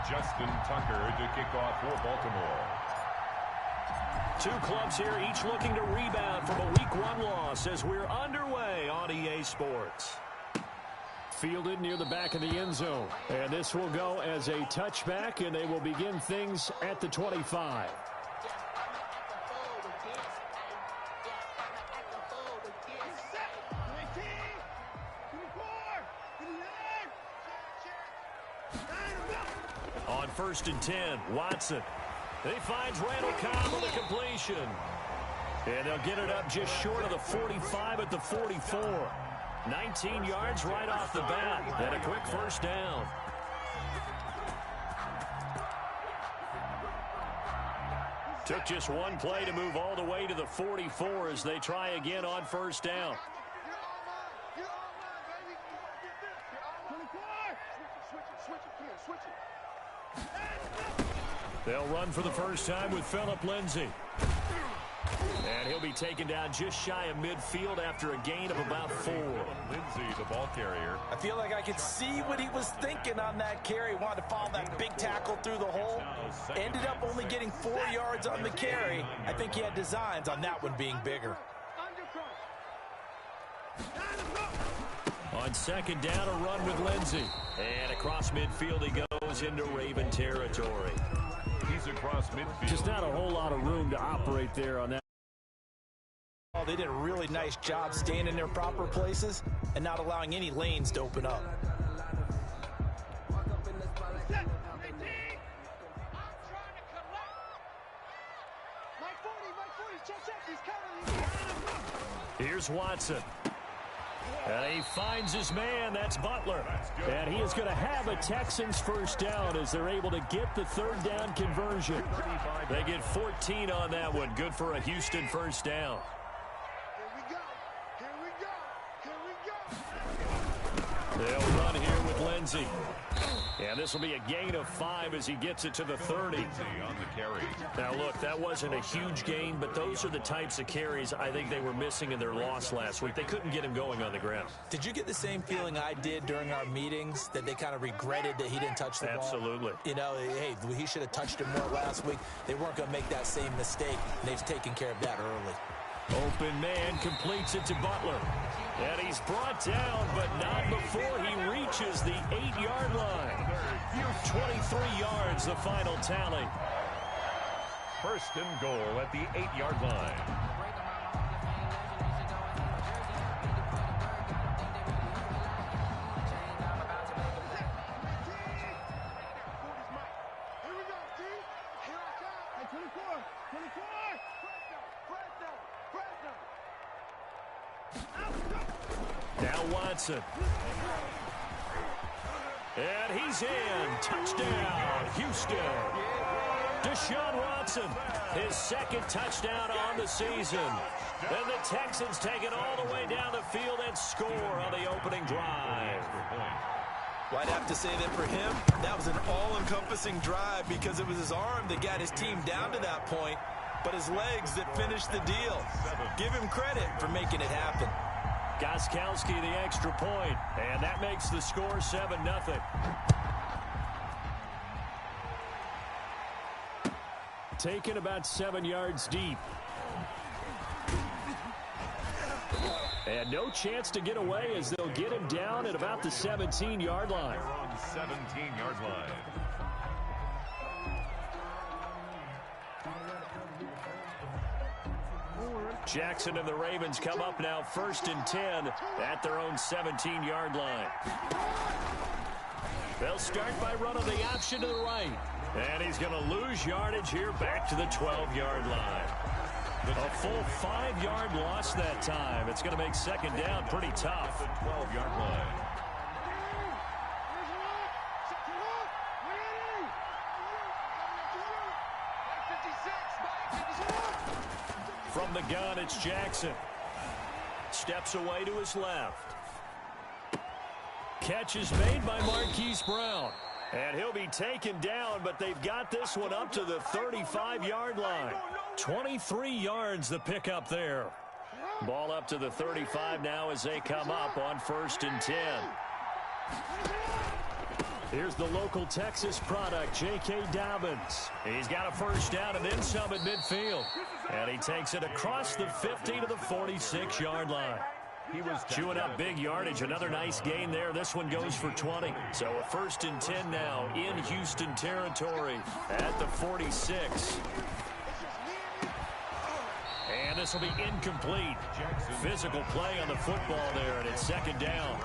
Justin Tucker to kick off for Baltimore. Two clubs here, each looking to rebound from a Week 1 loss as we're underway on EA Sports. Fielded near the back of the end zone. And this will go as a touchback, and they will begin things at the 25. On 1st and 10, Watson. He finds Randall Cobb on the completion. And they'll get it up just short of the 45 at the 44. 19 yards right off the bat. And a quick first down. Took just one play to move all the way to the 44 as they try again on first down. They'll run for the first time with Phillip Lindsay. And he'll be taken down just shy of midfield after a gain of about 4. Lindsay, the ball carrier. I feel like I could see what he was thinking on that carry. Wanted to follow that big tackle through the hole. Ended up only getting 4 yards on the carry. I think he had designs on that one being bigger. On 2nd down, a run with Lindsay. And across midfield he goes into Raven territory. He's across midfield. Just not a whole lot of room to operate there on that. Oh, they did a really nice job staying in their proper places and not allowing any lanes to open up. Here's Watson. And he finds his man. That's Butler. And he is going to have a Texans first down as they're able to get the 3rd down conversion. They get 14 on that one. Good for a Houston first down. They'll run here with Lindsay. And this will be a gain of 5 as he gets it to the 30. On the carry. Now, look, that wasn't a huge gain, but those are the types of carries I think they were missing in their loss last week. They couldn't get him going on the ground. Did you get the same feeling I did during our meetings, that they kind of regretted that he didn't touch the ball? Absolutely. You know, hey, he should have touched it more last week. They weren't going to make that same mistake, and they've taken care of that early. Open man completes it to Butler. And he's brought down, but not before he reaches the 8-yard line. 23 yards, the final tally. 1st and goal at the 8-yard line. Now Watson. And he's in. Touchdown, Houston. Deshaun Watson, his 2nd touchdown on the season. Then the Texans take it all the way down the field and score on the opening drive. Well, I'd have to say that for him, that was an all-encompassing drive because it was his arm that got his team down to that point, but his legs that finished the deal. Give him credit for making it happen. Gostkowski the extra point, and that makes the score 7-0. Taken about 7 yards deep. And no chance to get away as they'll get him down at about the 17-yard line. They're on the 17-yard line. Jackson and the Ravens come up now 1st and 10 at their own 17-yard line. They'll start by running the option to the right. And he's going to lose yardage here back to the 12-yard line. A full 5-yard loss that time. It's going to make 2nd down pretty tough. The 12-yard line. From the gun, it's Jackson. Steps away to his left. Catch is made by Marquise Brown. And he'll be taken down, but they've got this one up to the 35-yard line. 23 yards the pickup there. Ball up to the 35 now as they come up on 1st and 10. Here's the local Texas product, J.K. Dobbins. He's got a first down and then some at midfield. And he takes it across the 50 to the 46-yard line. He was chewing up big yardage. Another nice gain there. This one goes for 20. So a 1st and 10 now in Houston territory at the 46. And this will be incomplete. Physical play on the football there, and it's 2nd down.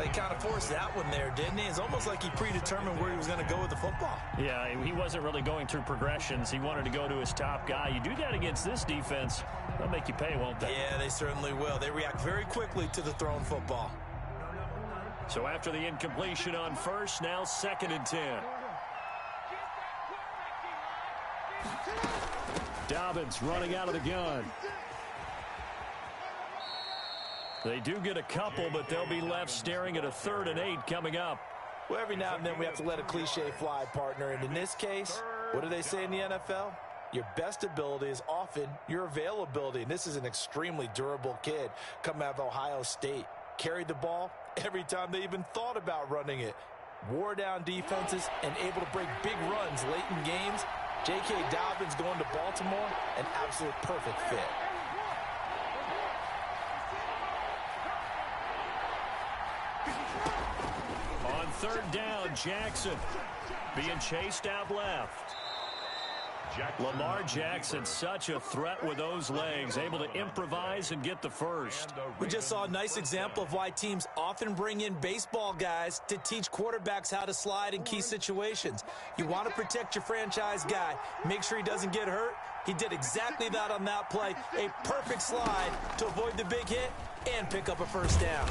He kind of forced that one there, didn't he? It's almost like he predetermined where he was going to go with the football. Yeah, he wasn't really going through progressions. He wanted to go to his top guy. You do that against this defense, they'll make you pay, won't they? Yeah, they certainly will. They react very quickly to the thrown football. So after the incompletion on first, now 2nd and 10. Dobbins running out of the gun. They do get a couple, but they'll be left staring at a 3rd and 8 coming up. Well, every now and then we have to let a cliche fly, partner. And in this case, what do they say in the NFL? Your best ability is often your availability. And this is an extremely durable kid coming out of Ohio State. Carried the ball every time they even thought about running it. Wore down defenses and able to break big runs late in games. J.K. Dobbins going to Baltimore, an absolute perfect fit. On 3rd down, Jackson being chased out left. Lamar Jackson, such a threat with those legs, able to improvise and get the first. We just saw a nice example of why teams often bring in baseball guys to teach quarterbacks how to slide in key situations. You want to protect your franchise guy. Make sure he doesn't get hurt. He did exactly that on that play. A perfect slide to avoid the big hit and pick up a first down.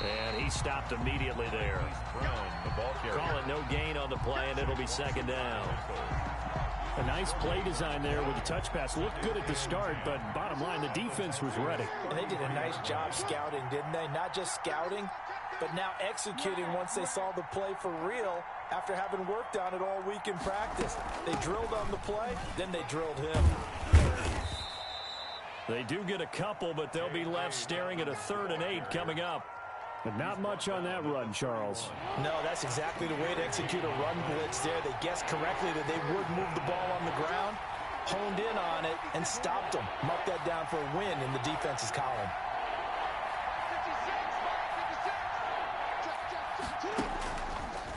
And he stopped immediately there. Call it no gain on the play, and it'll be 2nd down. A nice play design there with the touch pass. Looked good at the start, but bottom line, the defense was ready. And they did a nice job scouting, didn't they? Not just scouting, but now executing once they saw the play for real after having worked on it all week in practice. They drilled on the play, then they drilled him. They do get a couple, but they'll be left staring at a 3rd and 8 coming up. But not much on that run, Charles. No, that's exactly the way to execute a run blitz there. They guessed correctly that they would move the ball on the ground, honed in on it, and stopped them. Mark that down for a win in the defense's column.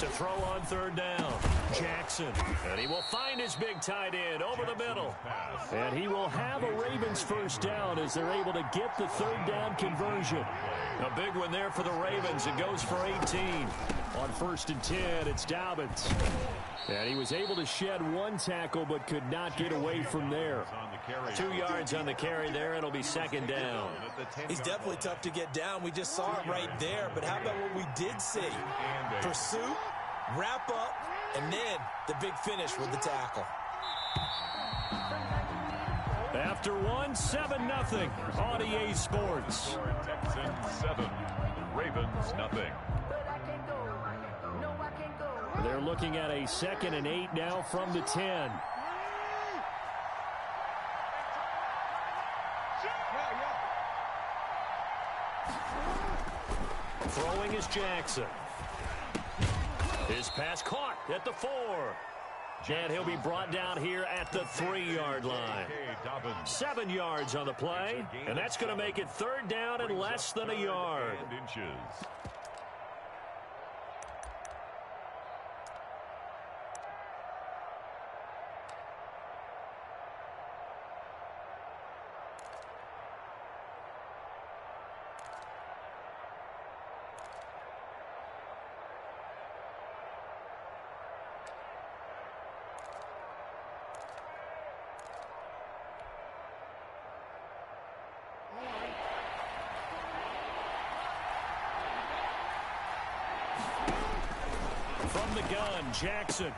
To throw on 3rd down, Jackson. And he will find his big tight end over the middle. And he will have a Ravens first down as they're able to get the 3rd down conversion. A big one there for the Ravens. It goes for 18. On 1st and 10, it's Dobbins. And he was able to shed one tackle but could not get away from there. 2 yards on the carry there. It'll be 2nd down. He's definitely tough to get down. We just saw it right there. But how about what we did see? Pursuit, wrap up, and then the big finish with the tackle. After one, 7-0 on EA Sports. Texans 7, Ravens nothing. They're looking at a 2nd and 8 now from the 10. Throwing is Jackson. His pass caught at the 4. And he'll be brought down here at the 3-yard line. 7 yards on the play, and that's going to make it 3rd down and less than a yard. From the gun, Jackson.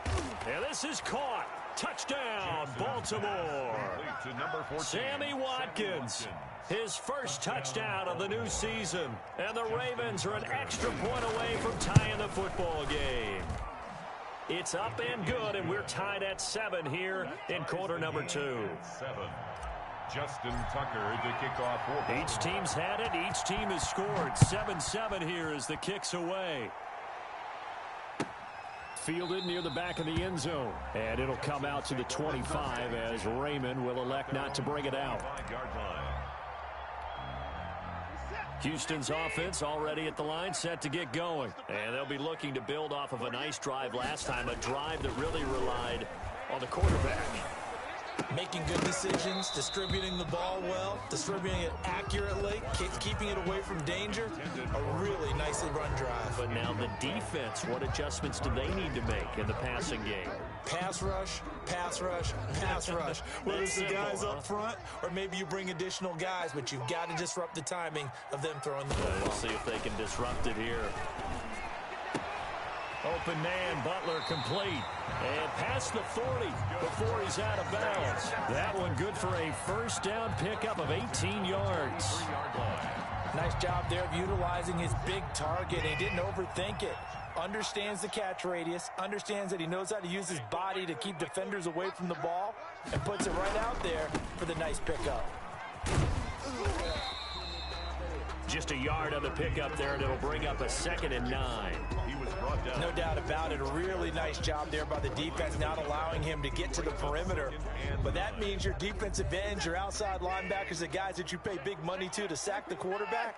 And this is caught. Touchdown, Baltimore. Sammy Watkins. His first touchdown of the new season. And the Ravens are an extra point away from tying the football game. It's up and good, and we're tied at 7 here in quarter number 2. Justin Tucker to kick off. Each team's had it. Each team has scored. 7-7 here as the kick's away. Fielded near the back of the end zone. And it'll come out to the 25 as Raymond will elect not to bring it out. Houston's offense already at the line, set to get going. And they'll be looking to build off of a nice drive last time, a drive that really relied on the quarterback. Making good decisions, distributing the ball well, distributing it accurately, keeping it away from danger. A really nicely run drive. But now the defense, what adjustments do they need to make in the passing game? Pass rush, pass rush, pass rush. Whether it's the guys up front or maybe you bring additional guys, but you've got to disrupt the timing of them throwing the football. Let's see if they can disrupt it here. Open man, Butler complete. And past the 40 before he's out of bounds. That one good for a first down pickup of 18 yards. Nice job there of utilizing his big target. He didn't overthink it. Understands the catch radius, understands that he knows how to use his body to keep defenders away from the ball, and puts it right out there for the nice pickup. Just a yard on the pickup there, and it'll bring up a 2nd and 9. No doubt about it. A really nice job there by the defense, not allowing him to get to the perimeter. But that means your defensive ends, your outside linebackers, the guys that you pay big money to sack the quarterback,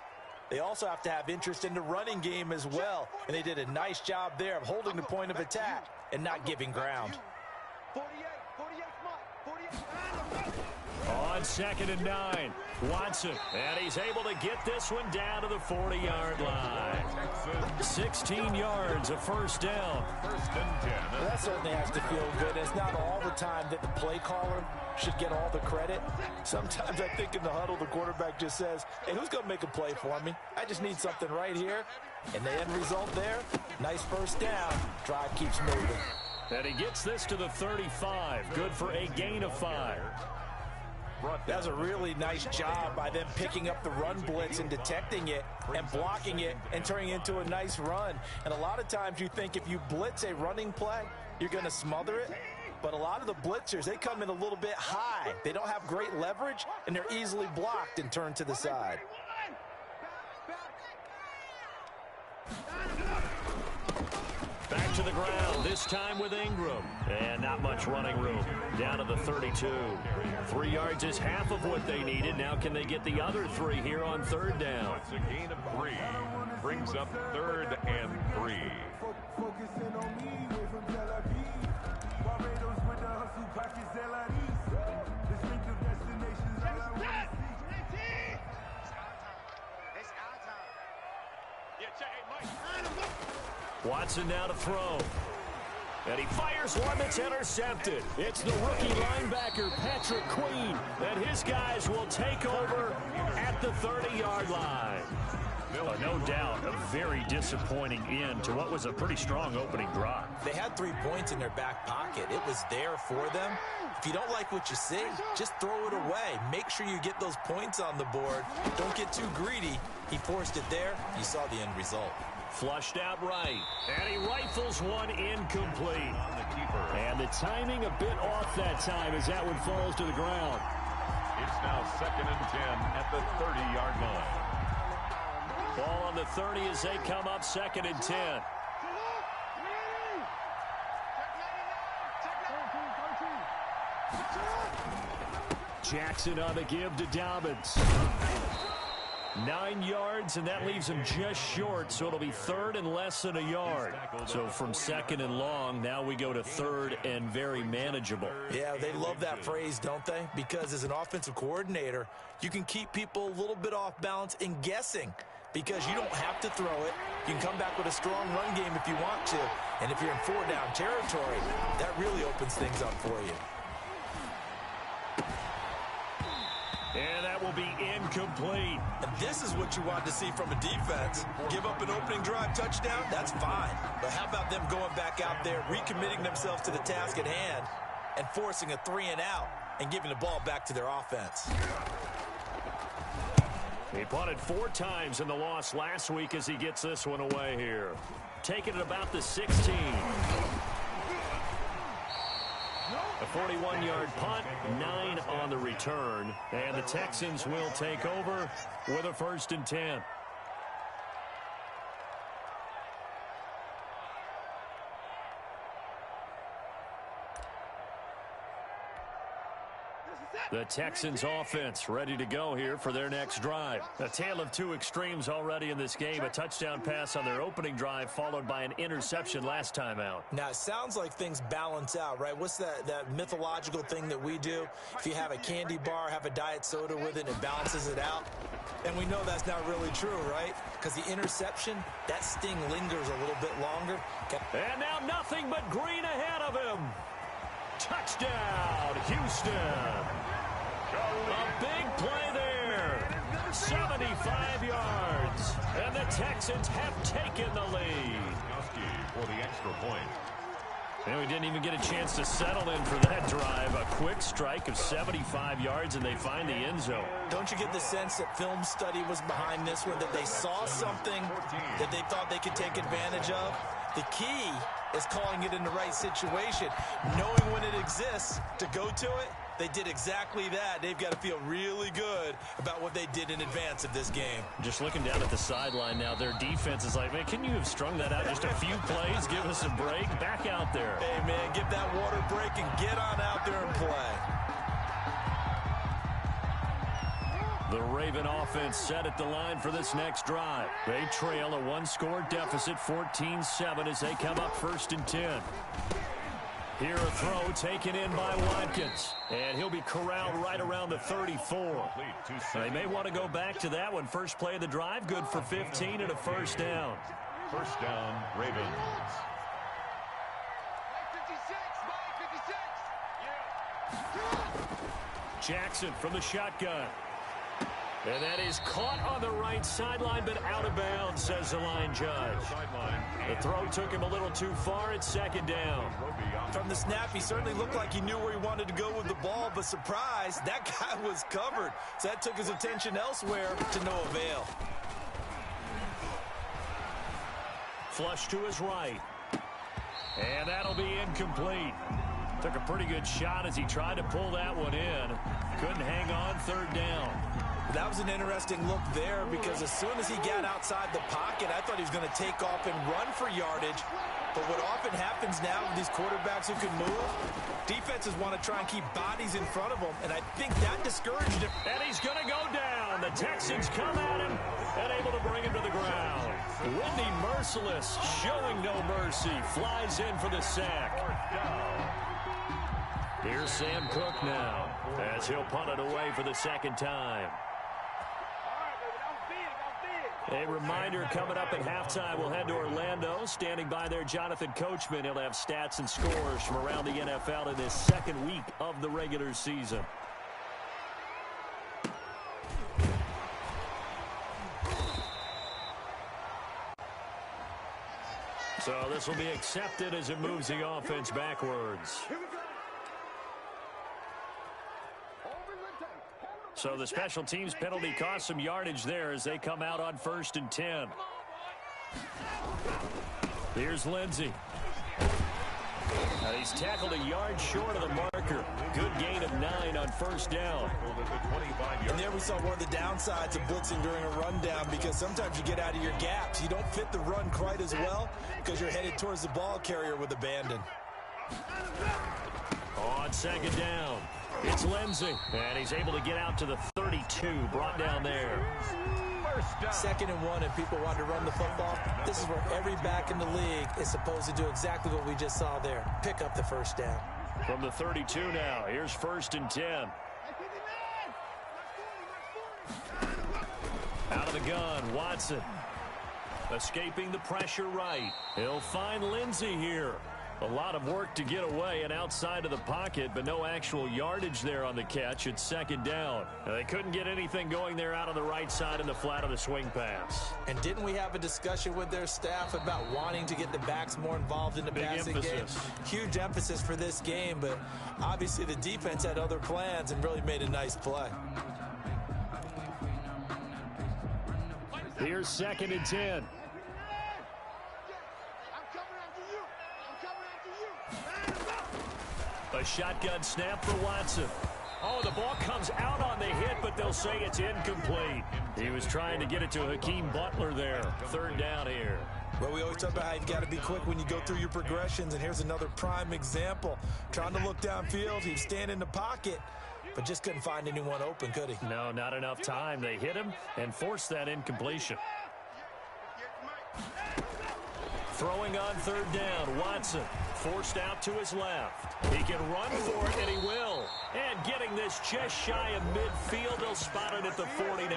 they also have to have interest in the running game as well. And they did a nice job there of holding the point of attack and not giving ground. On 2nd and 9, Watson, and he's able to get this one down to the 40-yard line. 16 yards, a first down. Well, that certainly has to feel good. It's not all the time that the play caller should get all the credit. Sometimes I think in the huddle, the quarterback just says, hey, who's going to make a play for me? I just need something right here. And the end result there, nice first down. Drive keeps moving. And he gets this to the 35. Good for a gain of 5. That was a really nice job by them picking up the run blitz and detecting it and blocking it and turning it into a nice run. And a lot of times you think if you blitz a running play, you're going to smother it. But a lot of the blitzers, they come in a little bit high. They don't have great leverage, and they're easily blocked and turned to the side. Back to the ground, this time with Ingram. And not much running room. Down to the 32. 3 yards is half of what they needed. Now can they get the other 3 here on 3rd down? It's a gain of 3. Brings up 3rd and 3. Watson now to throw. And he fires one that's intercepted. It's the rookie linebacker, Patrick Queen, and his guys will take over at the 30-yard line. No doubt, a very disappointing end to what was a pretty strong opening drive. They had 3 points in their back pocket. It was there for them. If you don't like what you see, just throw it away. Make sure you get those points on the board. Don't get too greedy. He forced it there. You saw the end result. Flushed out right, and he rifles one incomplete. And the timing a bit off that time as that one falls to the ground. It's now 2nd and 10 at the 30-yard line. Ball on the 30 as they come up 2nd and 10. Jackson on the give to Dobbins. 9 yards, and that leaves him just short, so it'll be 3rd and less than a yard. So from 2nd and long, now we go to 3rd and very manageable. Yeah, they love that phrase, don't they? Because as an offensive coordinator, you can keep people a little bit off balance and guessing because you don't have to throw it. You can come back with a strong run game if you want to. And if you're in 4-down territory, that really opens things up for you. And that will be incomplete. And this is what you want to see from a defense. Give up an opening drive touchdown, that's fine. But how about them going back out there, recommitting themselves to the task at hand, and forcing a 3-and-out and giving the ball back to their offense. He punted 4 times in the loss last week as he gets this one away here. Taking it about the 16. A 41-yard punt, 9 on the return. And the Texans will take over with a 1st and 10. The Texans offense ready to go here for their next drive. A tale of two extremes already in this game. A touchdown pass on their opening drive followed by an interception last time out. Now, it sounds like things balance out, right? What's that mythological thing that we do? If you have a candy bar, have a diet soda with it, it balances it out. And we know that's not really true, right? Because the interception, that sting lingers a little bit longer. And now nothing but green ahead of him. Touchdown, Houston. A big play there. 75 yards. And the Texans have taken the lead. For the extra point. And we didn't even get a chance to settle in for that drive. A quick strike of 75 yards, and they find the end zone. Don't you get the sense that film study was behind this one, that they saw something that they thought they could take advantage of? The key is calling it in the right situation, knowing when it exists to go to it. They did exactly that. They've got to feel really good about what they did in advance of this game. Just looking down at the sideline now, their defense is like, man, can you have strung that out just a few plays? Give us a break. Back out there. Hey, man, give that water break and get on out there and play. The Raven offense set at the line for this next drive. They trail a one-score deficit, 14-7, as they come up 1st and 10. Here a throw taken in by Watkins. And he'll be corralled right around the 34. They may want to go back to that one. First play of the drive, good for 15 and a first down. First down, Ravens. Jackson from the shotgun. And that is caught on the right sideline, but out of bounds, says the line judge. The throw took him a little too far. It's 2nd down. From the snap, he certainly looked like he knew where he wanted to go with the ball, but surprise, that guy was covered. So that took his attention elsewhere to no avail. Flush to his right. And that'll be incomplete. Took a pretty good shot as he tried to pull that one in. Couldn't hang on, 3rd down. That was an interesting look there because as soon as he got outside the pocket, I thought he was going to take off and run for yardage. But what often happens now with these quarterbacks who can move, defenses want to try and keep bodies in front of them, and I think that discouraged him. And he's going to go down. The Texans come at him and able to bring him to the ground. Whitney Merciless, showing no mercy, flies in for the sack. Here's Sam Cook now as he'll punt it away for the 2nd time. A reminder coming up at halftime, we'll head to Orlando. Standing by there, Jonathan Coachman. He'll have stats and scores from around the NFL in this 2nd week of the regular season. So this will be accepted as it moves the offense backwards. So the special teams penalty cost some yardage there as they come out on 1st and 10. Here's Lindsey. He's tackled a yard short of the marker. Good gain of 9 on 1st down. And there we saw one of the downsides of blitzing during a rundown because sometimes you get out of your gaps. You don't fit the run quite as well because you're headed towards the ball carrier with abandon. On 2nd down. It's Lindsey, and he's able to get out to the 32, brought down there. 2nd and 1, and people want to run the football. This is where every back in the league is supposed to do exactly what we just saw there. Pick up the 1st down. From the 32 now, here's 1st and 10. Out of the gun, Watson. Escaping the pressure right. He'll find Lindsey here. A lot of work to get away and outside of the pocket, but no actual yardage there on the catch. It's 2nd down. They couldn't get anything going there out on the right side in the flat of the swing pass. And didn't we have a discussion with their staff about wanting to get the backs more involved in the passing game? Huge emphasis for this game, but obviously the defense had other plans and really made a nice play. Here's 2nd and 10. A shotgun snap for Watson. Oh, the ball comes out on the hit, but they'll say it's incomplete. He was trying to get it to Hakeem Butler there. 3rd down here. Well, we always talk about how you've got to be quick when you go through your progressions, and here's another prime example. Trying to look downfield, he was standing in the pocket, but just couldn't find anyone open, could he? No, not enough time. They hit him and forced that incompletion. Throwing on third down, Watson forced out to his left. He can run for it, and he will. And getting this just shy of midfield, they'll spot it at the 49.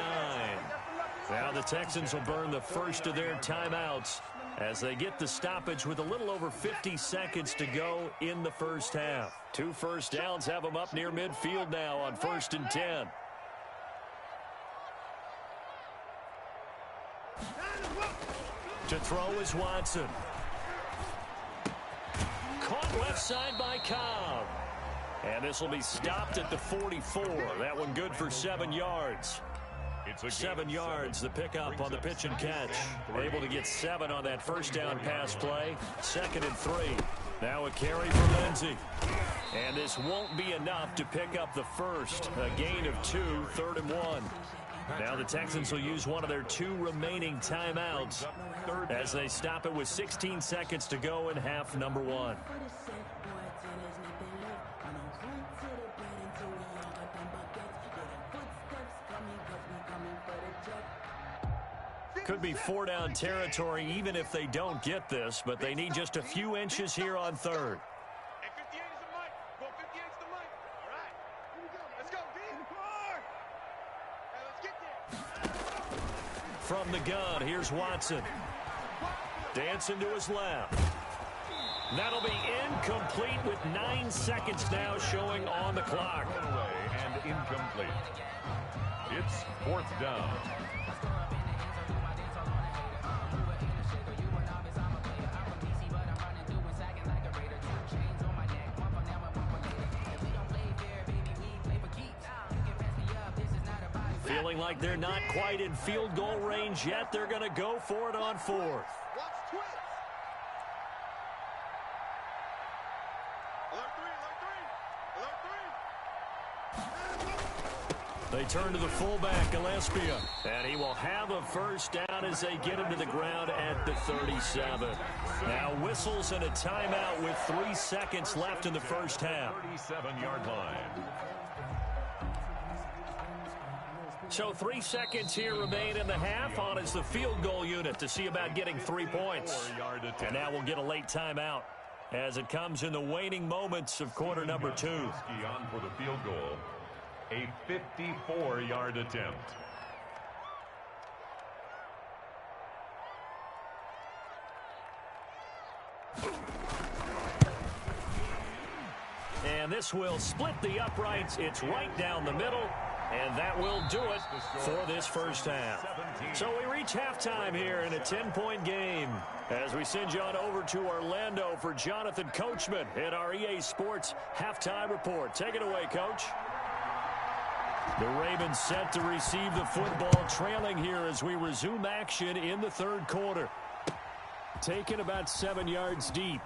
Now the Texans will burn the first of their timeouts as they get the stoppage with a little over 50 seconds to go in the first half. 2 first downs have them up near midfield now on 1st and 10. To throw is Watson. Caught left side by Cobb. And this will be stopped at the 44. That one good for 7 yards. 7 yards, the pickup on the pitch and catch. Able to get 7 on that first down pass play. 2nd and 3. Now a carry for Lindsey. And this won't be enough to pick up the first. A gain of 2, 3rd and 1. Now the Texans will use one of their 2 remaining timeouts as they stop it with 16 seconds to go in half number 1. Could be 4-down territory even if they don't get this, but they need just a few inches here on 3rd. From the gun, here's Watson. Dancing to his left. That'll be incomplete with 9 seconds now showing on the clock. And incomplete. It's 4th down. Feeling like they're not quite in field goal range yet. They're going to go for it on 4th. They turn to the fullback, Gillespie, and he will have a first down as they get him to the ground at the 37. Now whistles and a timeout with 3 seconds left in the first half. 37-yard line. So 3 seconds here remain in the half on as the field goal unit to see about getting 3 points. And now we'll get a late timeout as it comes in the waning moments of quarter number 2. On for the field goal. A 54-yard attempt. And this will split the uprights. It's right down the middle. And that will do it for this first half. So we reach halftime here in a 10-point game as we send you on over to Orlando for Jonathan Coachman in our EA Sports Halftime Report. Take it away, Coach. The Ravens set to receive the football, trailing here as we resume action in the 3rd quarter. Taken about 7 yards deep.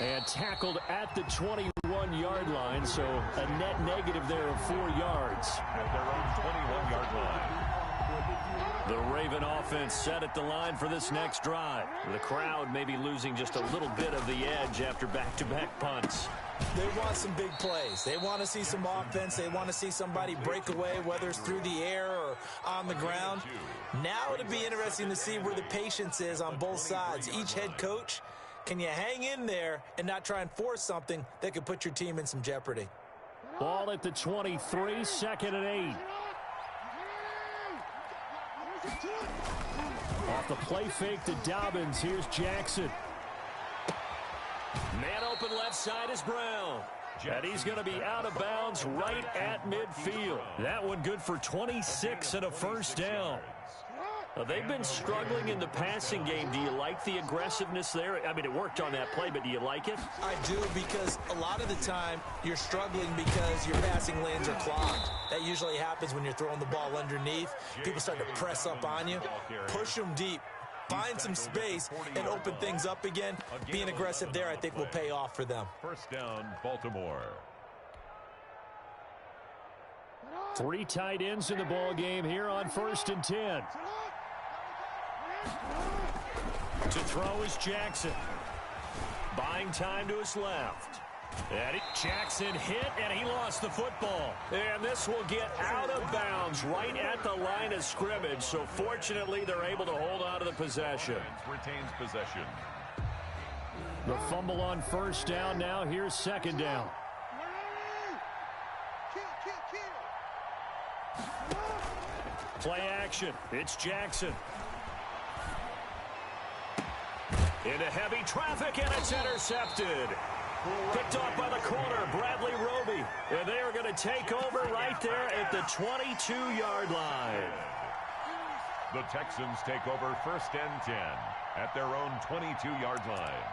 And tackled at the 21-yard line, so a net negative there of 4 yards. At their own 21-yard line. The Raven offense set at the line for this next drive. The crowd may be losing just a little bit of the edge after back-to-back punts. They want some big plays. They want to see some offense. They want to see somebody break away, whether it's through the air or on the ground. Now it'll be interesting to see where the patience is on both sides. Each head coach, can you hang in there and not try and force something that could put your team in some jeopardy? Ball at the 23, 2nd and 8. Off the play fake to Dobbins, here's Jackson. Man open left side is Brown. And he's going to be out of bounds right at midfield. That one good for 26 and a first down. They've been struggling in the passing game. Do you like the aggressiveness there? I mean, it worked on that play, but do you like it? I do, because a lot of the time you're struggling because your passing lanes are clogged. That usually happens when you're throwing the ball underneath. People start to press up on you. Push them deep. Find some space and open things up again. Being aggressive there, I think, will pay off for them. First down, Baltimore. 3 tight ends in the ball game here on 1st and 10. To throw is Jackson. Buying time to his left. And Jackson hit, and he lost the football. And this will get out of bounds right at the line of scrimmage. So fortunately, they're able to hold on to the possession. Retains possession. The fumble on first down. Now here's second down. Play action. It's Jackson. Into heavy traffic, and it's intercepted. Picked off by the corner, Bradley Roby. And they are going to take over right there at the 22-yard line. The Texans take over 1st and 10 at their own 22-yard line.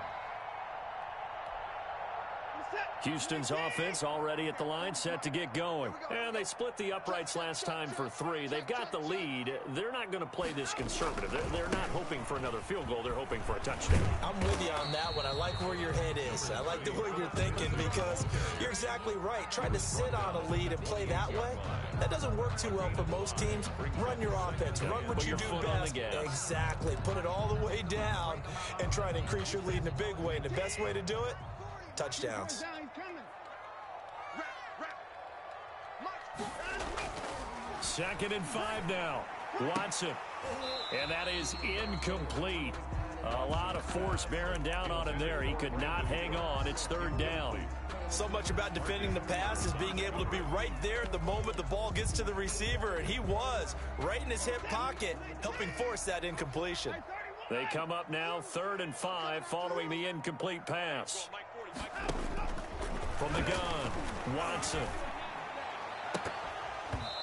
Houston's offense already at the line, set to get going. And they split the uprights last time for 3. They've got the lead. They're not going to play this conservative. They're not hoping for another field goal. They're hoping for a touchdown. I'm with you on that one. I like where your head is. I like the way you're thinking because you're exactly right. Trying to sit on a lead and play that way, that doesn't work too well for most teams. Run your offense. Run what you do best. Exactly. Put it all the way down and try to increase your lead in a big way. And the best way to do it, touchdowns. 2nd and 5 now. Watson. And that is incomplete. A lot of force bearing down on him there. He could not hang on. It's 3rd down. So much about defending the pass is being able to be right there at the moment the ball gets to the receiver. And he was right in his hip pocket, helping force that incompletion. They come up now 3rd and 5 following the incomplete pass. From the gun, Watson.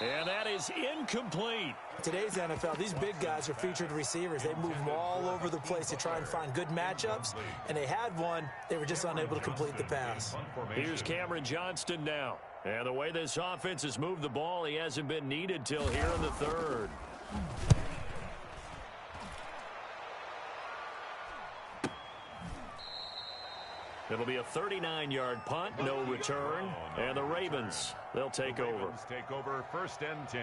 And that is incomplete. Today's NFL, these big guys are featured receivers. They move them all over the place to try and find good matchups, and they had one. They were just unable to complete the pass. Here's Cameron Johnston now. And the way this offense has moved the ball, he hasn't been needed till here in the 3rd. It'll be a 39-yard punt, no return, and the Ravens, they'll take over. Take over 1st and 10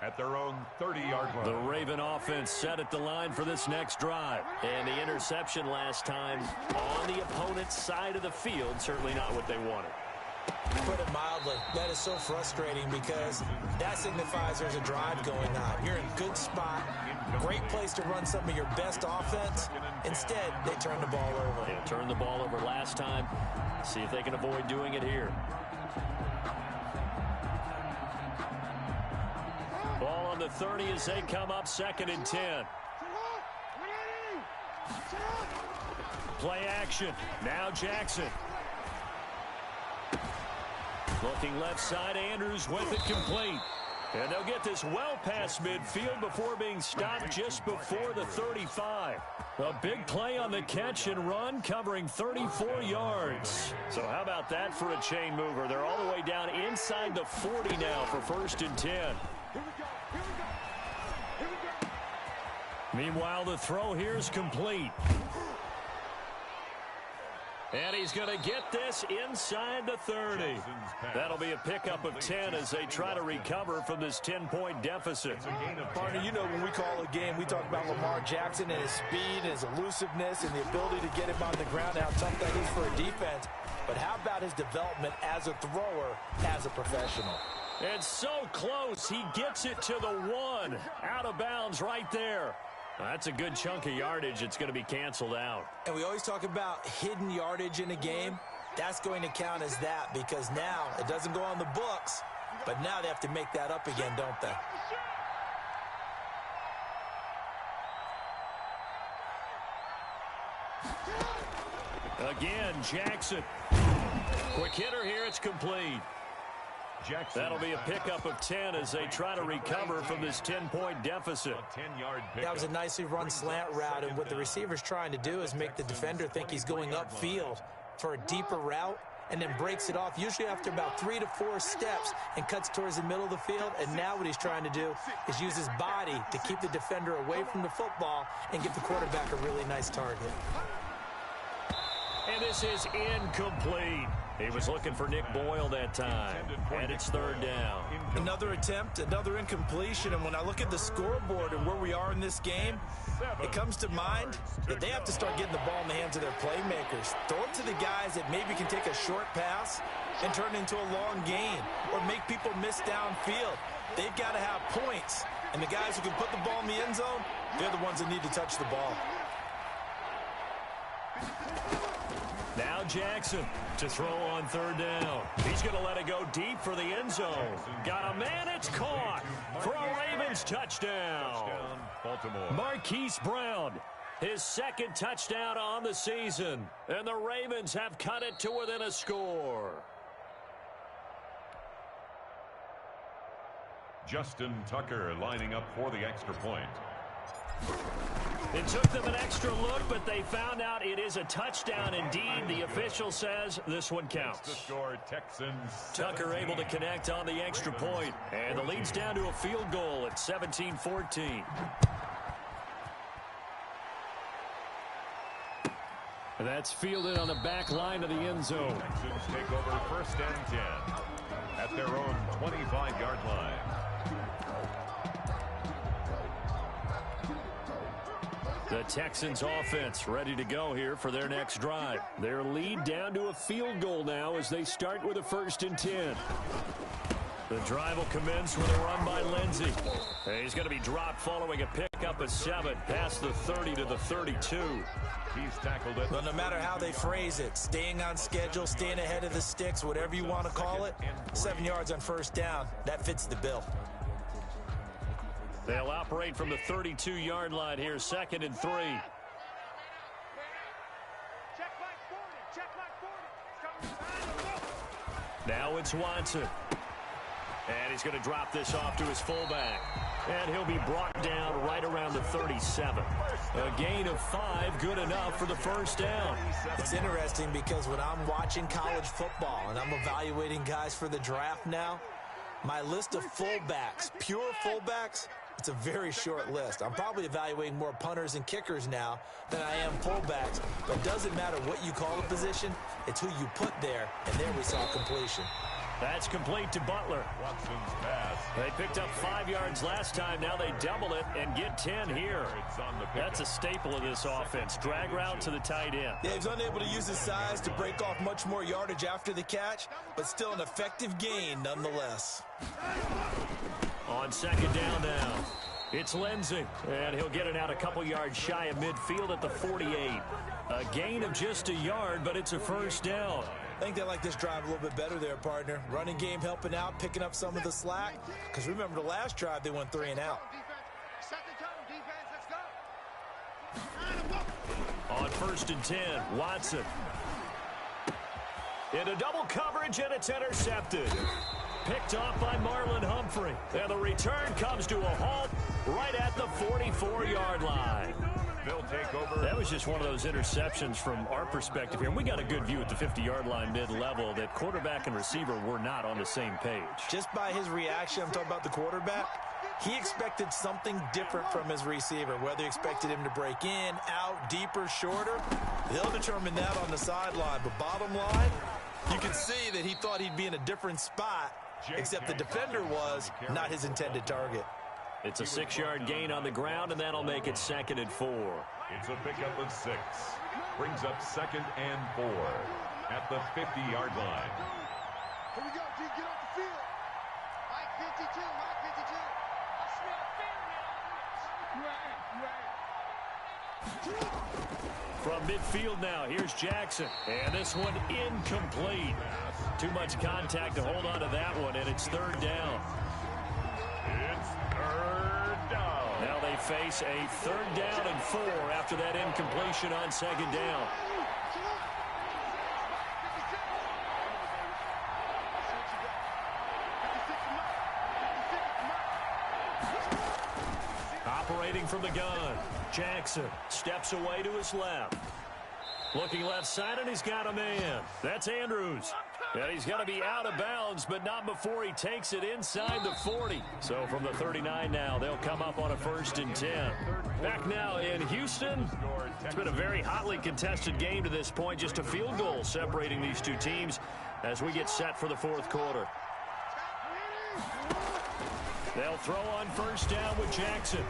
at their own 30-yard line. The Raven offense set at the line for this next drive. And the interception last time on the opponent's side of the field, certainly not what they wanted. Put it mildly, that is so frustrating because that signifies there's a drive going on. You're in a good spot, great place to run some of your best offense. Instead, they turn the ball over. They turned the ball over last time. See if they can avoid doing it here. Ball on the 30 as they come up 2nd and 10. Play action. Now Jackson. Looking left side, Andrews with it complete. And they'll get this well past midfield before being stopped just before the 35. A big play on the catch and run, covering 34 yards. So how about that for a chain mover? They're all the way down inside the 40 now for 1st and 10. Meanwhile, the throw here is complete. And he's going to get this inside the 30. That'll be a pickup of 10 as they try to recover from this 10-point deficit. Partner, you know when we call a game, we talk about Lamar Jackson and his speed and his elusiveness and the ability to get him on the ground, how tough that is for a defense. But how about his development as a thrower, as a professional? And so close, he gets it to the 1. Out of bounds right there. That's a good chunk of yardage. It's going to be canceled out. And we always talk about hidden yardage in a game. That's going to count as that because now it doesn't go on the books, but now they have to make that up again, don't they? Again, Jackson. Quick hitter here. It's complete. Jackson. That'll be a pickup of 10 as they try to recover from this 10-point deficit. That was a nicely run slant route, and what the receiver's trying to do is make the defender think he's going upfield for a deeper route and then breaks it off, usually after about 3 to 4 steps, and cuts towards the middle of the field. And now what he's trying to do is use his body to keep the defender away from the football and give the quarterback a really nice target. And this is incomplete. He was looking for Nick Boyle that time. And it's third down. Another attempt, another incompletion. And when I look at the scoreboard and where we are in this game, it comes to mind that they have to start getting the ball in the hands of their playmakers. Throw it to the guys that maybe can take a short pass and turn it into a long gain or make people miss downfield. They've got to have points. And the guys who can put the ball in the end zone, they're the ones that need to touch the ball. Now Jackson to throw on third down. He's going to let it go deep for the end zone. Got a man, it's caught for a Ravens touchdown. Marquise Brown, his second touchdown on the season. And the Ravens have cut it to within a score. Justin Tucker lining up for the extra point. It took them an extra look, but they found out it is a touchdown indeed. The official says this one counts. The score, Texans. Tucker able to connect on the extra point, and the lead's down to a field goal at 17-14. That's fielded on the back line of the end zone. Texans take over first and 10 at their own 25-yard line. The Texans offense ready to go here for their next drive. Their lead down to a field goal now as they start with a first and 10. The drive will commence with a run by Lindsey. He's going to be dropped following a pickup of 7 past the 30 to the 32. He's tackled it. Well, no matter how they phrase it, staying on schedule, staying ahead of the sticks, whatever you want to call it, 7 yards on first down, that fits the bill. They'll operate from the 32-yard line here, second and 3. Now it's Watson. And he's going to drop this off to his fullback. And he'll be brought down right around the 37. A gain of 5, good enough for the first down. It's interesting because when I'm watching college football and I'm evaluating guys for the draft now, my list of fullbacks, pure fullbacks, it's a very short list. I'm probably evaluating more punters and kickers now than I am fullbacks. But it doesn't matter what you call a position. It's who you put there. And there we saw completion. That's complete to Butler. Watson's pass. They picked up 5 yards last time. Now they double it and get 10 here. That's a staple of this offense. Drag route to the tight end. Yeah, he's unable to use his size to break off much more yardage after the catch, but still an effective gain nonetheless. On second down now, it's Lindsey, and he'll get it out a couple yards shy of midfield at the 48. A gain of just a yard, but it's a first down. I think they like this drive a little bit better there, partner. Running game helping out, picking up some of the slack. Because remember, the last drive, they went 3 and out. On first and 10, Watson. Into double coverage, and it's intercepted. Picked off by Marlon Humphrey. And the return comes to a halt right at the 44-yard line. They'll take over. That was just one of those interceptions from our perspective here. And we got a good view at the 50-yard line mid-level that quarterback and receiver were not on the same page. Just by his reaction, I'm talking about the quarterback, he expected something different from his receiver. Whether he expected him to break in, out, deeper, shorter, they'll determine that on the sideline. But bottom line, you can see that he thought he'd be in a different spot, except the defender was not his intended target. It's a 6-yard gain on the ground, and that'll make it 2nd and 4. It's a pickup of 6. Brings up 2nd and 4 at the 50-yard line. Here we go, D, get off the field. Mike 52, Mike 52. I smell fear now. From midfield now, here's Jackson. And this one incomplete. Too much contact to hold on to that one, and it's 3rd down. It's 3rd down. Now they face a 3rd down and 4 after that incompletion on 2nd down. Operating from the gun, Jackson steps away to his left. Looking left side, and he's got a man. That's Andrews. And he's going to be out of bounds, but not before he takes it inside the 40. So from the 39 now, they'll come up on a 1st and 10. Back now in Houston. It's been a very hotly contested game to this point. Just a field goal separating these two teams as we get set for the 4th quarter. They'll throw on 1st down with Jackson.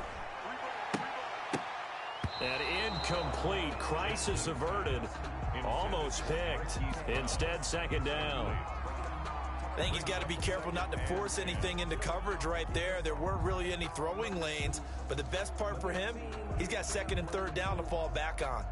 And incomplete. Crisis averted. Almost picked. Instead, 2nd down. I think he's got to be careful not to force anything into coverage right there. There weren't really any throwing lanes. But the best part for him, he's got 2nd and 3rd down to fall back on.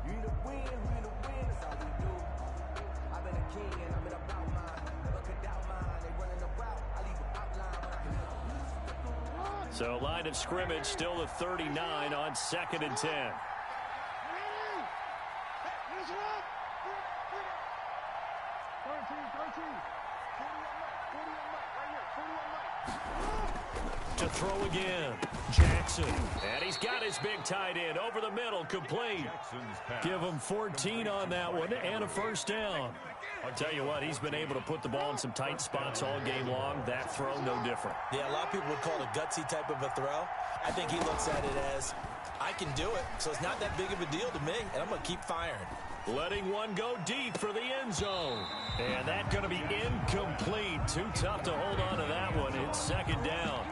So line of scrimmage still the 39 on 2nd and 10. To throw again, Jackson. And he's got his big tight end over the middle, complete. Give him 14 on that one and a 1st down. I'll tell you what, he's been able to put the ball in some tight spots all game long. That throw, no different. Yeah, a lot of people would call it a gutsy type of a throw. I think he looks at it as, I can do it, so it's not that big of a deal to me, and I'm going to keep firing. Letting one go deep for the end zone. And that's going to be incomplete. Too tough to hold on to that one. It's 2nd down.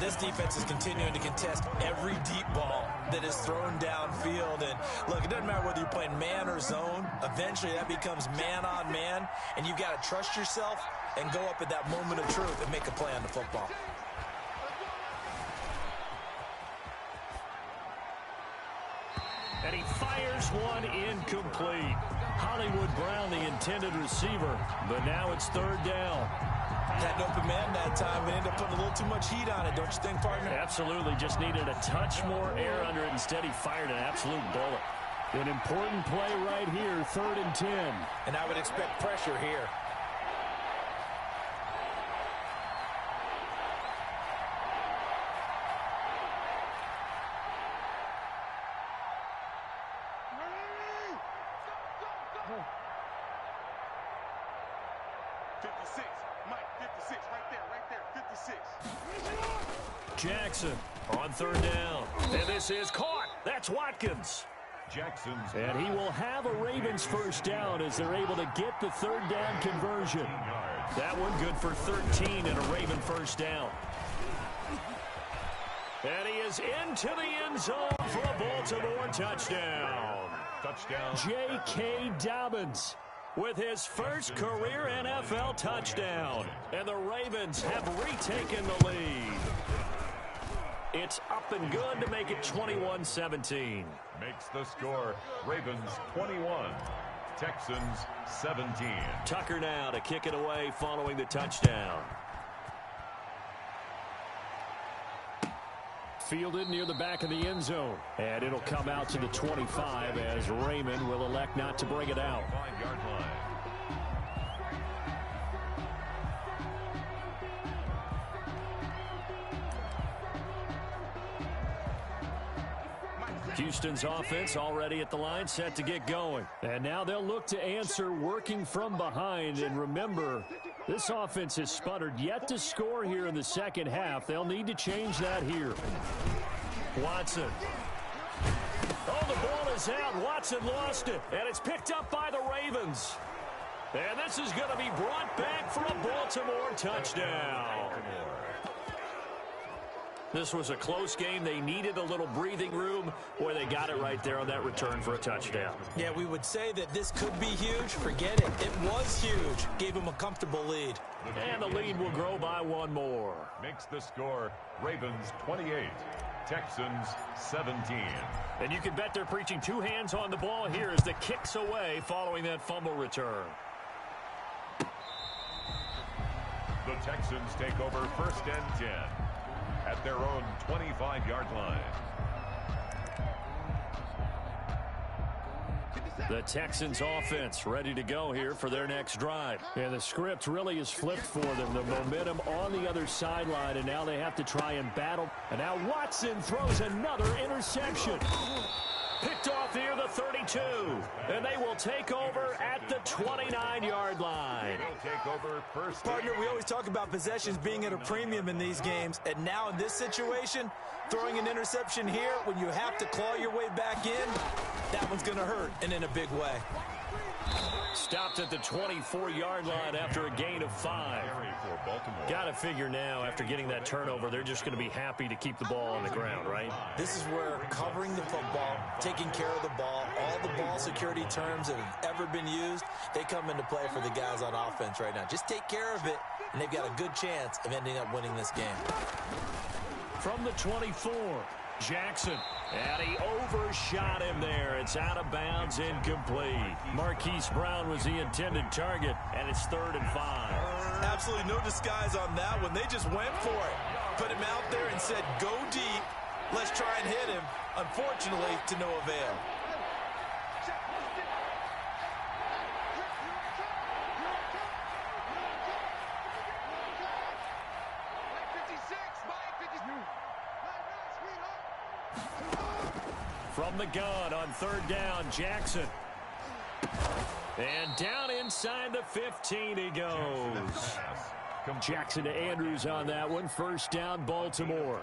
This defense is continuing to contest every deep ball that is thrown downfield. And look, it doesn't matter whether you're playing man or zone. Eventually, that becomes man on man. And you've got to trust yourself and go up at that moment of truth and make a play on the football. And he fires one incomplete. Hollywood Brown, the intended receiver. But now it's 3rd down. Had an open man that time and ended up putting a little too much heat on it, don't you think, partner? Absolutely. Just needed a touch more air under it. Instead, he fired an absolute bullet. An important play right here, 3rd and 10. And I would expect pressure here. Jackson on 3rd down. And this is caught. That's Watkins. Jackson's. And he will have a Ravens 1st down as they're able to get the 3rd down conversion. That one good for 13 and a Raven 1st down. And he is into the end zone for a Baltimore touchdown. Touchdown. J.K. Dobbins with his first career NFL touchdown. And the Ravens have retaken the lead. It's up and good to make it 21-17. Makes the score Ravens 21, Texans 17. Tucker now to kick it away following the touchdown. Fielded near the back of the end zone. And it'll come out to the 25 as Raymond will elect not to bring it out. 5-yard line. Houston's offense already at the line, set to get going. And now they'll look to answer working from behind. And remember, this offense has sputtered yet to score here in the 2nd half. They'll need to change that here. Watson. Oh, the ball is out. Watson lost it. And it's picked up by the Ravens. And this is going to be brought back for a Baltimore touchdown. This was a close game. They needed a little breathing room. Boy, they got it right there on that return for a touchdown. Yeah, we would say that this could be huge. Forget it. It was huge. Gave them a comfortable lead. And the lead will grow by one more. Makes the score Ravens 28, Texans 17. And you can bet they're preaching 2 hands on the ball here as the kick's away following that fumble return. The Texans take over 1st and 10 at their own 25-yard line. The Texans offense ready to go here for their next drive. And the script really is flipped for them. The momentum on the other sideline, and now they have to try and battle. And now Watson throws another interception. Picked off near the 32. And they will take over at the 29-yard line. Take over first. Partner, we always talk about possessions being at a premium in these games. And now in this situation, throwing an interception here when you have to claw your way back in, that one's going to hurt, and in a big way. Stopped at the 24-yard line after a gain of 5. Got to figure now, after getting that turnover, they're just going to be happy to keep the ball on the ground, right? This is where covering the football, taking care of the ball, all the ball security terms that have ever been used, they come into play for the guys on offense right now. Just take care of it, and they've got a good chance of ending up winning this game. From the 24, Jackson. And he overshot him there. It's out of bounds, incomplete. Marquise Brown was the intended target, and it's 3rd and 5. Absolutely no disguise on that one. They just went for it. Put him out there and said, go deep. Let's try and hit him. Unfortunately, to no avail. From the gun on 3rd down, Jackson. And down inside the 15 he goes. Jackson to Andrews on that one. 1st down, Baltimore.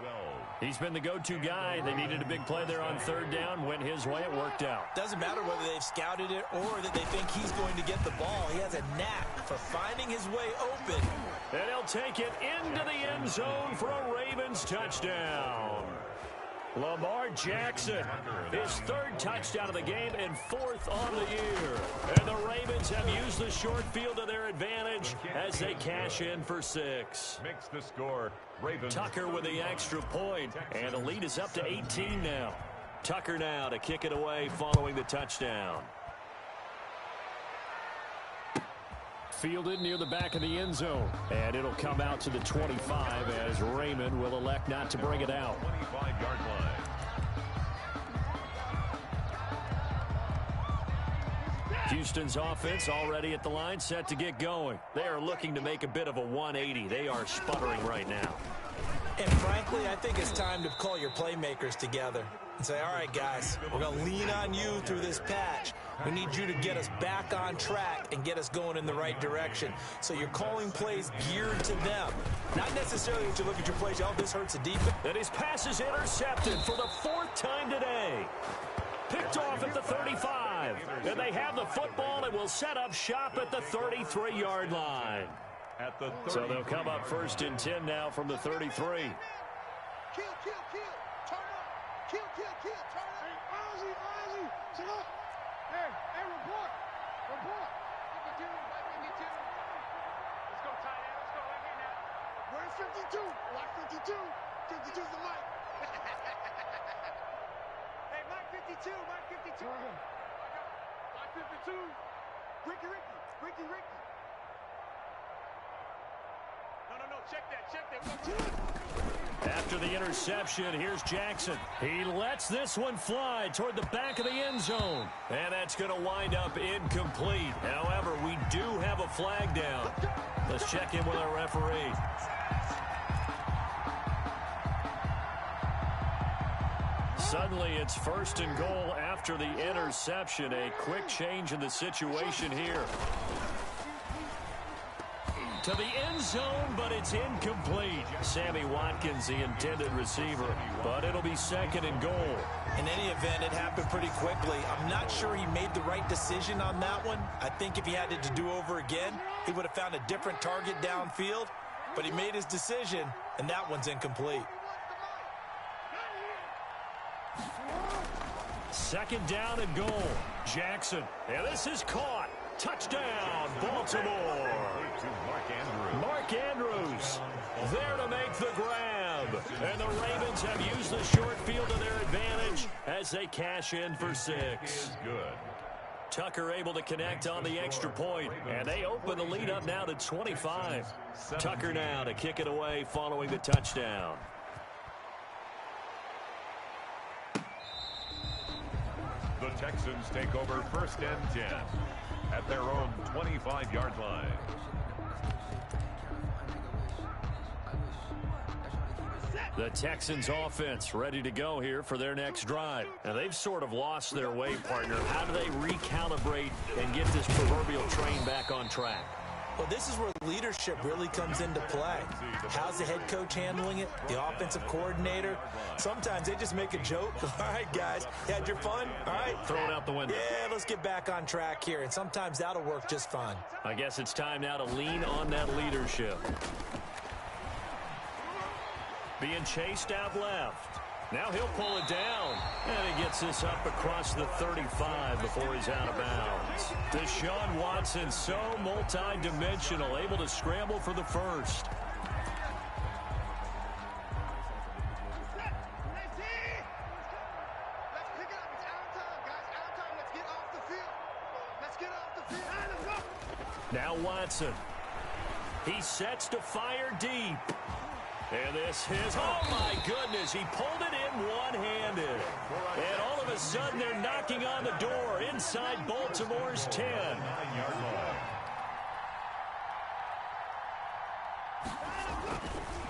He's been the go-to guy. They needed a big play there on 3rd down. Went his way. It worked out. Doesn't matter whether they've scouted it or that they think he's going to get the ball. He has a knack for finding his way open. And he'll take it into the end zone for a Ravens touchdown. Lamar Jackson, his 3rd touchdown of the game and 4th on the year. And the Ravens have used the short field to their advantage as they cash in for 6. Makes the score. Ravens. Tucker with the extra point, and the lead is up to 18 now. Tucker now to kick it away following the touchdown. Fielded near the back of the end zone, and it'll come out to the 25 as Raymond will elect not to bring it out. 25-yard line. Houston's offense already at the line, set to get going. They are looking to make a bit of a 180. They are sputtering right now. And frankly, I think it's time to call your playmakers together and say, all right, guys, we're going to lean on you through this patch. We need you to get us back on track and get us going in the right direction. So you're calling plays geared to them. Not necessarily that you look at your plays, oh, this hurts a defense. And his pass is intercepted for the 4th time today. Picked off at the 35. And they have the football and will set up shop at the 33-yard line. At the 30. So they'll come up 1st and 10 now from the 33. Kill, kill, kill. Turn up. Kill, kill, kill. Turn up. Hey, Ozzy. Sit up. Hey, report. Report. 52, right 52. Let's go, tight end. Let's go right here now. Where's 52? Like 52. 52's the mic. Hey, Mike 52. Mike 52. Mike 52. Ricky. No, check that. After the interception, here's Jackson. He lets this one fly toward the back of the end zone. And that's going to wind up incomplete. However, we do have a flag down. Let's check in with our referee. Suddenly, it's 1st and goal after the interception. A quick change in the situation here. To the end zone, but it's incomplete. Sammy Watkins, the intended receiver, but it'll be 2nd and goal. In any event, it happened pretty quickly. I'm not sure he made the right decision on that one. I think if he had it to do over again, he would have found a different target downfield, but he made his decision, and that one's incomplete. 2nd down and goal. Jackson, and this is caught. Touchdown, Baltimore. Mark Andrews there to make the grab. And the Ravens have used the short field to their advantage as they cash in for 6. Good. Tucker able to connect on the extra point, and they open the lead up now to 25. Tucker now to kick it away following the touchdown. The Texans take over 1st and 10 at their own 25-yard line. The Texans offense ready to go here for their next drive. Now, they've sort of lost their way, partner. How do they recalibrate and get this proverbial train back on track? Well, this is where leadership really comes into play. How's the head coach handling it? The offensive coordinator? Sometimes they just make a joke. All right, guys, you had your fun? All right. Throw it out the window. Yeah, let's get back on track here. And sometimes that'll work just fine. I guess it's time now to lean on that leadership. Being chased out left. Now he'll pull it down. And he gets this up across the 35 before he's out of bounds. Deshaun Watson, so multi-dimensional, able to scramble for the first. Now Watson. He sets to fire deep. And this is, oh my goodness, he pulled it in one-handed. And all of a sudden they're knocking on the door inside Baltimore's 10.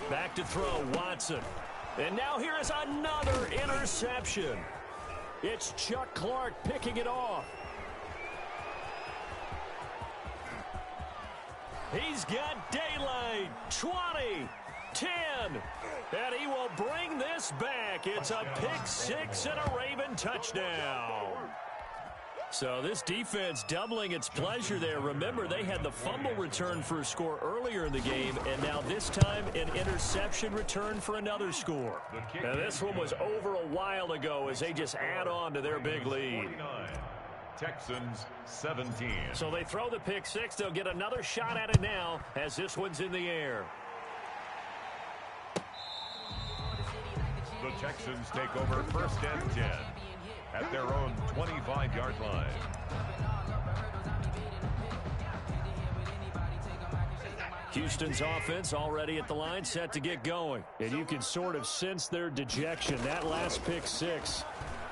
Back to throw, Watson. And now here is another interception. It's Chuck Clark picking it off. He's got daylight. 20. 10, and he will bring this back. It's a pick six and a Raven touchdown. So this defense doubling its pleasure there. Remember, they had the fumble return for a score earlier in the game, and now this time an interception return for another score. Now this one was over a while ago as they just add on to their big lead. Texans 17. So they throw the pick six. They'll get another shot at it now as this one's in the air. The Texans take over first and 10 at their own 25-yard line. Houston's offense already at the line, set to get going. And you can sort of sense their dejection. That last pick six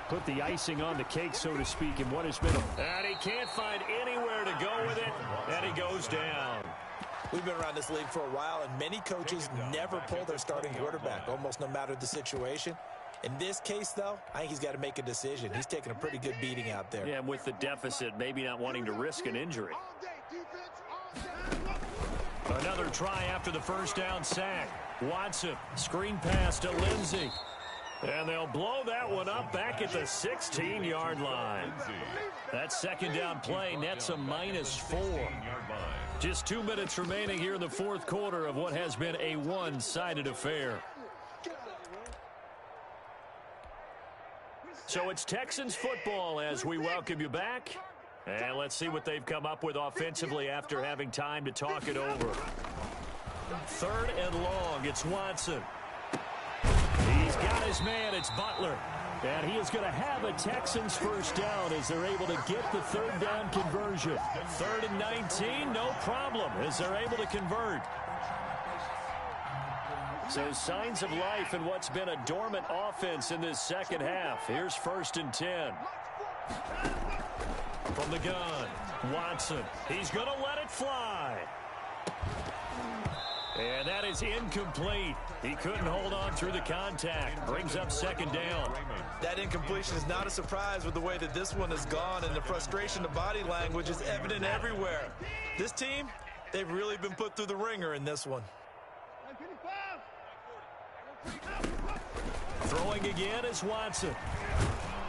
put the icing on the cake, so to speak, in what has been and he can't find anywhere to go with it, and he goes down. We've been around this league for a while, and many coaches never pull their starting quarterback, almost no matter the situation. In this case, though, I think he's got to make a decision. He's taking a pretty good beating out there. Yeah, and with the deficit, maybe not wanting to risk an injury. Another try after the first down sack. Watson, screen pass to Lindsey. And they'll blow that one up back at the 16-yard line. That second down play nets a -4. Just 2 minutes remaining here in the fourth quarter of what has been a one-sided affair. So it's Texans football as we welcome you back. And let's see what they've come up with offensively after having time to talk it over. 3rd and long, it's Watson. He's got his man, it's Butler. And he is going to have a Texans first down as they're able to get the 3rd down conversion. 3rd and 19, no problem as they're able to convert. So signs of life in what's been a dormant offense in this second half. Here's 1st and 10. From the gun, Watson. He's going to let it fly. And that is incomplete. He couldn't hold on through the contact. Brings up 2nd down. That incompletion is not a surprise with the way that this one has gone, and the frustration of body language is evident everywhere. This team, they've really been put through the ringer in this one. Throwing again is Watson.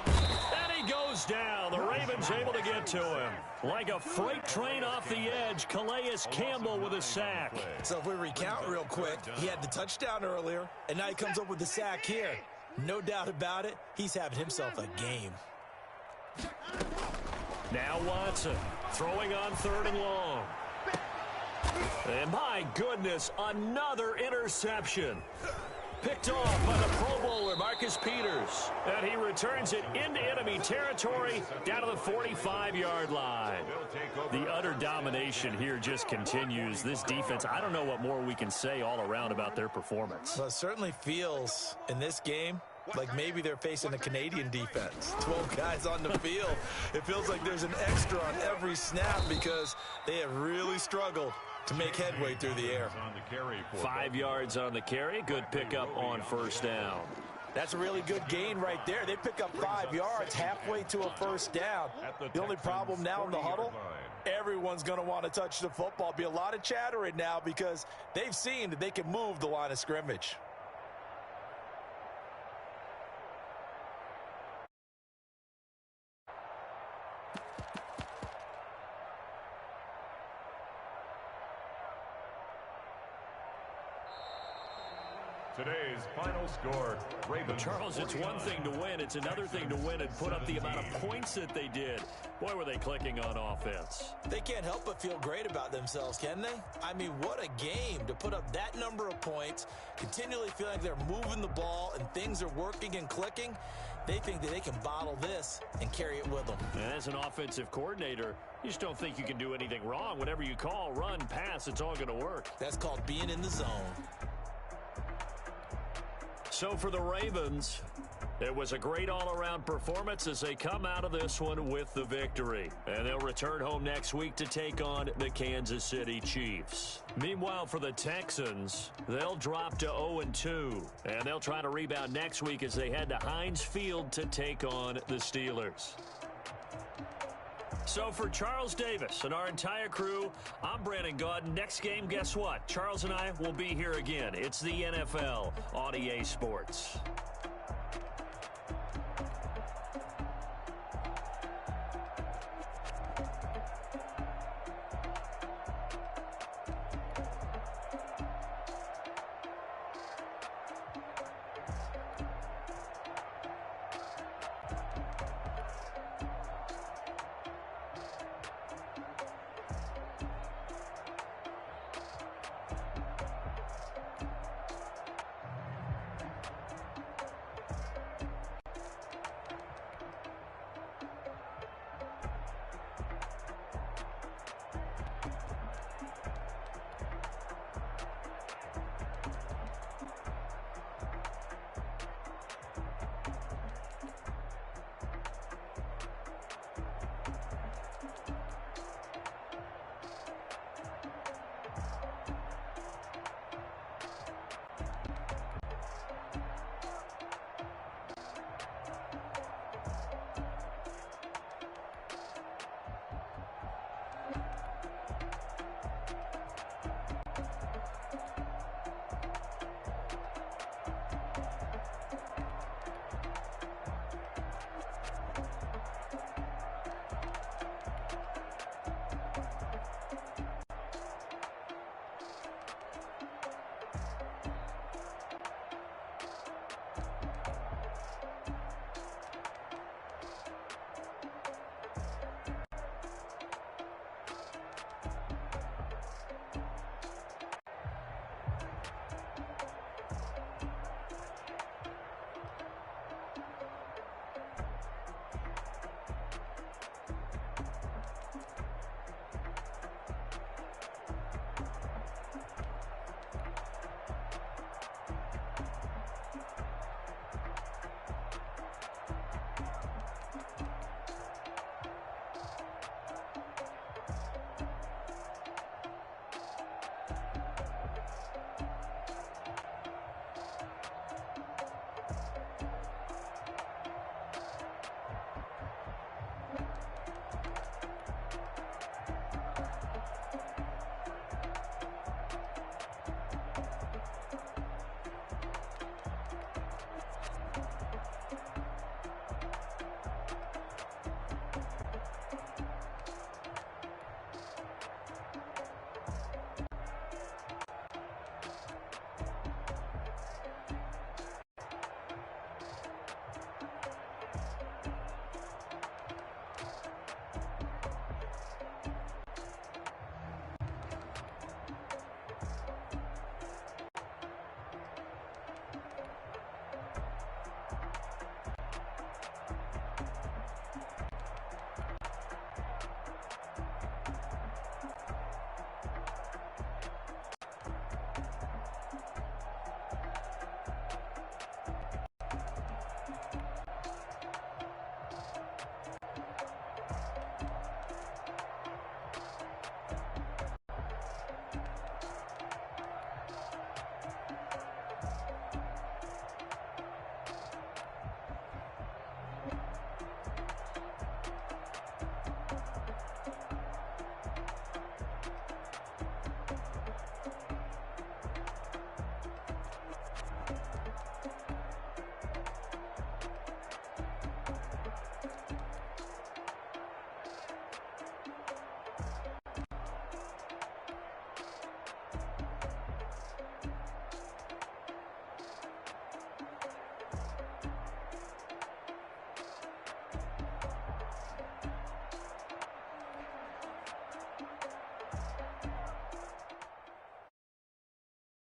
And he goes down. The Ravens able to get to him. Like a freight train off the edge, Calais Campbell with a sack. So if we recount real quick, he had the touchdown earlier, and now he comes up with the sack here. No doubt about it, he's having himself a game. Now Watson throwing on 3rd and long. And my goodness, another interception. Picked off by the Pro Bowler, Marcus Peters. And he returns it into enemy territory down to the 45-yard line. The utter domination here just continues. This defense, I don't know what more we can say all around about their performance. Well, it certainly feels in this game like maybe they're facing a Canadian defense. 12 guys on the field. It feels like there's an extra on every snap because they have really struggled to make headway through the air. 5 yards on the carry. Good pickup on first down. That's a really good gain right there. They pick up 5 yards halfway to a first down. The only problem now in the huddle, everyone's going to want to touch the football. Be a lot of chattering now because they've seen that they can move the line of scrimmage. Today's final score, Ravens. Charles, it's one thing to win. It's another thing to win and put up the amount of points that they did. Boy, were they clicking on offense. They can't help but feel great about themselves, can they? I mean, what a game to put up that number of points, continually feel like they're moving the ball and things are working and clicking. They think that they can bottle this and carry it with them. And as an offensive coordinator, you just don't think you can do anything wrong. Whatever you call, run, pass, it's all going to work. That's called being in the zone. So for the Ravens, it was a great all-around performance as they come out of this one with the victory. And they'll return home next week to take on the Kansas City Chiefs. Meanwhile, for the Texans, they'll drop to 0-2. And they'll try to rebound next week as they head to Heinz Field to take on the Steelers. So for Charles Davis and our entire crew, I'm Brandon Gaudin. Next game, guess what? Charles and I will be here again. It's the NFL on EA Sports.